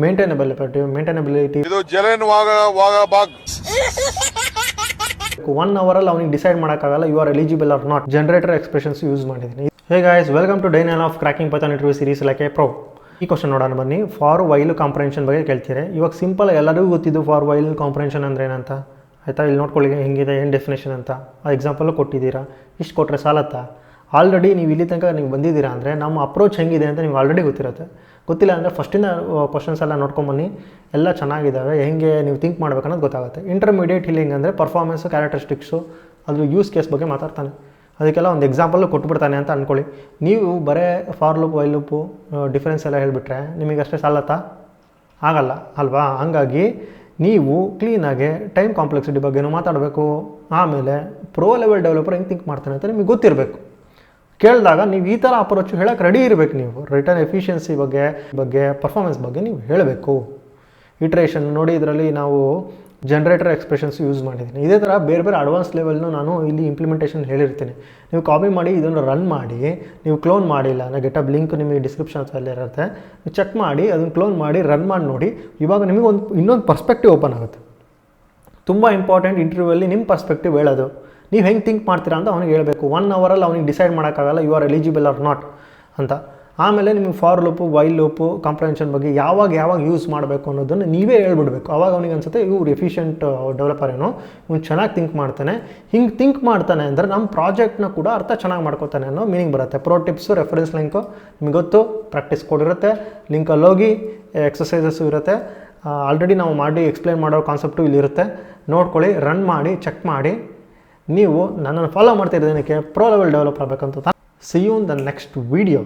ಮೇಂಟೈನಬಿಲಿಟಿ ಇದು ಜಲನ್ ವಾಗ ಬಾಗ್ 1 ಅವರಲ್ಲಿ ಅವನಿಗೆ ಡಿಸೈಡ್ ಮಾಡೋಕ್ಕಾಗಲ್ಲ you are eligible or not. Generator expressions use ಮಾಡಿದ್ದೀನಿ. Hey guys, welcome to day 9 of cracking Python interview series like a pro. ಈ question ನೋಡೋಣ ಬನ್ನಿ. ಫಾರ್ ವೈಲ್ ಕಾಂಪ್ರೆನ್ಷನ್ ಬಗ್ಗೆ ಕೇಳ್ತೀರಿ. ಇವಾಗ ಸಿಂಪಲ್ ಎಲ್ಲರಿಗೂ ಗೊತ್ತಿದ್ದು ಫಾರ್ ವೈಲ್ ಕಾಂಪ್ರೆನ್ಷನ್ ಅಂದರೆ ಏನಂತ, ಆಯಿತಾ? ಇಲ್ಲಿ ನೋಡ್ಕೊಳ್ಳಿ ಹೆಂಗಿದೆ, ಏನು ಡೆಫಿನೇಷನ್ ಅಂತ. ಆ ಎಕ್ಸಾಂಪಲ್ಲು ಕೊಟ್ಟಿದ್ದೀರಾ, ಇಷ್ಟು ಕೊಟ್ಟರೆ ಸಾಲತ್ತಾ? ಆಲ್ರೆಡಿ ನೀವು ಇಲ್ಲಿ ತನಕ ನೀವು ಬಂದಿದ್ದೀರಾ ಅಂದರೆ ನಮ್ಮ ಅಪ್ರೋಚ್ ಹೆಂಗಿದೆ ಅಂತ ನಿಮ್ಗೆ ಆಲ್ರೆಡಿ ಗೊತ್ತಿರುತ್ತೆ. ಗೊತ್ತಿಲ್ಲ ಅಂದರೆ ಫಸ್ಟಿಂದ ಕ್ವಶನ್ಸ್ ಎಲ್ಲ ನೋಡ್ಕೊಂಬನ್ನಿ, ಎಲ್ಲ ಚೆನ್ನಾಗಿದ್ದಾವೆ, ಹೆಂಗೆ ನೀವು ಥಿಂಕ್ ಮಾಡ್ಬೇಕು ಅನ್ನೋದು ಗೊತ್ತಾಗುತ್ತೆ. ಇಂಟರ್ಮೀಡಿಯೇಟ್ ಹಿಲ್ಲಿಂಗ್ ಅಂದರೆ ಪರ್ಫಾರ್ಮೆನ್ಸು, ಕ್ಯಾರೆಕ್ಟರಿಸ್ಟಿಕ್ಸು, ಅದು ಯೂಸ್ ಕೇಸ್ ಬಗ್ಗೆ ಮಾತಾಡ್ತಾನೆ, ಅದಕ್ಕೆಲ್ಲ ಒಂದು ಎಕ್ಸಾಂಪಲ್ಲು ಕೊಟ್ಬಿಡ್ತಾನೆ ಅಂತ ಅಂದ್ಕೊಳ್ಳಿ. ನೀವು ಬರೇ for loop, while loop difference ಎಲ್ಲ ಹೇಳಿಬಿಟ್ರೆ ನಿಮಗೆ ಅಷ್ಟೇ ಸಾಲತ್ತಾ? ಆಗಲ್ಲ ಅಲ್ವಾ? ಹಂಗಾಗಿ ನೀವು ಕ್ಲೀನಾಗಿ ಟೈಮ್ ಕಾಂಪ್ಲೆಕ್ಸಿಟಿ ಬಗ್ಗೆನೂ ಮಾತಾಡಬೇಕು. ಆಮೇಲೆ ಪ್ರೋ ಲೆವೆಲ್ ಡೆವಲಪರ್ ಹೆಂಗೆ ಥಿಂಕ್ ಮಾಡ್ತಾನೆ ಅಂತ ನಿಮಗೆ ಗೊತ್ತಿರಬೇಕು. ಕೇಳಿದಾಗ ನೀವು ಈ ಥರ ಅಪ್ರೋಚ್ ಹೇಳೋಕ್ಕೆ ರೆಡಿ ಇರಬೇಕು. ನೀವು ರಿಟರ್ನ್ ಎಫಿಷಿಯನ್ಸಿ ಬಗ್ಗೆ ಪರ್ಫಾರ್ಮೆನ್ಸ್ ಬಗ್ಗೆ ನೀವು ಹೇಳಬೇಕು. ಇಟ್ರೇಷನ್ ನೋಡಿ, ಇದರಲ್ಲಿ ನಾವು ಜನರೇಟರ್ ಎಕ್ಸ್ಪ್ರೆಷನ್ಸ್ ಯೂಸ್ ಮಾಡಿದ್ದೀನಿ. ಇದೇ ಥರ ಬೇರೆ ಬೇರೆ ಅಡ್ವಾನ್ಸ್ ಲೆವೆಲ್ನು ನಾನು ಇಲ್ಲಿ ಇಂಪ್ಲಿಮೆಂಟೇಷನ್ ಹೇಳಿರ್ತೀನಿ. ನೀವು ಕಾಪಿ ಮಾಡಿ ಇದನ್ನು ರನ್ ಮಾಡಿ, ನೀವು ಕ್ಲೋನ್ ಮಾಡಿಲ್ಲ ಅಂದರೆ ಗೆಟಪ್ ಲಿಂಕ್ ನಿಮಗೆ ಡಿಸ್ಕ್ರಿಪ್ಷನ್ಸಲ್ಲಿ ಇರುತ್ತೆ, ನೀವು ಚೆಕ್ ಮಾಡಿ ಅದನ್ನು ಕ್ಲೋನ್ ಮಾಡಿ ರನ್ ಮಾಡಿ ನೋಡಿ. ಇವಾಗ ನಿಮಗೆ ಇನ್ನೊಂದು ಪರ್ಸ್ಪೆಕ್ಟಿವ್ ಓಪನ್ ಆಗುತ್ತೆ. ತುಂಬ ಇಂಪಾರ್ಟೆಂಟ್ ಇಂಟರ್ವ್ಯೂವಲ್ಲಿ ನಿಮ್ಮ ಪರ್ಸ್ಪೆಕ್ಟಿವ್ ಹೇಳೋದು. ನೀವು ಹೆಂಗೆ ಥಿಂಕ್ ಮಾಡ್ತೀರಾ ಅಂತ ಅವನಿಗೆ ಹೇಳಬೇಕು. 1 ಅವರಲ್ಲಿ ಅವನಿಗೆ ಡಿಸೈಡ್ ಮಾಡೋಕ್ಕಾಗಲ್ಲ you are eligible or not ಅಂತ. ಆಮೇಲೆ ನಿಮಗೆ for loop, while loop, comprehension ಬಗ್ಗೆ ಯಾವಾಗ ಯೂಸ್ ಮಾಡಬೇಕು ಅನ್ನೋದನ್ನು ನೀವೇ ಹೇಳ್ಬಿಡ್ಬೇಕು. ಆವಾಗ ಅವನಿಗೆ ಅನ್ಸುತ್ತೆ ಇವ್ರು ಎಫಿಷಿಯೆಂಟ್ ಡೆವಲಪರ್ ಏನೋ, ಇವ್ನು ಚೆನ್ನಾಗಿ ಥಿಂಕ್ ಮಾಡ್ತಾನೆ. ಹಿಂಗೆ ಥಿಂಕ್ ಮಾಡ್ತಾನೆ ಅಂದರೆ ನಮ್ಮ ಪ್ರಾಜೆಕ್ಟ್ನ ಕೂಡ ಅರ್ಥ ಚೆನ್ನಾಗಿ ಮಾಡ್ಕೋತಾನೆ ಅನ್ನೋ ಮೀನಿಂಗ್ ಬರುತ್ತೆ. ಪ್ರೋ ಟಿಪ್ಸು, ರೆಫರೆನ್ಸ್ ಲಿಂಕು ನಿಮಗೆ ಗೊತ್ತು, ಪ್ರಾಕ್ಟೀಸ್ ಕೊಡಿರುತ್ತೆ, ಲಿಂಕಲ್ಲಿ ಹೋಗಿ ಎಕ್ಸಸೈಸಸ್ಸು ಇರುತ್ತೆ. ಆಲ್ರೆಡಿ ನಾವು ಮಾಡಿ ಎಕ್ಸ್ಪ್ಲೇನ್ ಮಾಡೋ ಕಾನ್ಸೆಪ್ಟು ಇಲ್ಲಿರುತ್ತೆ, ನೋಡ್ಕೊಳ್ಳಿ, ರನ್ ಮಾಡಿ, ಚೆಕ್ ಮಾಡಿ. ನೀವು ನನ್ನನ್ನು ಫಾಲೋ ಮಾಡ್ತಾ ಇರೋದಕ್ಕೆ ಪ್ರೋ ಲೆವೆಲ್ ಡೆವಲಪರ್ ಆಗಬೇಕಂತ. See you in the next video.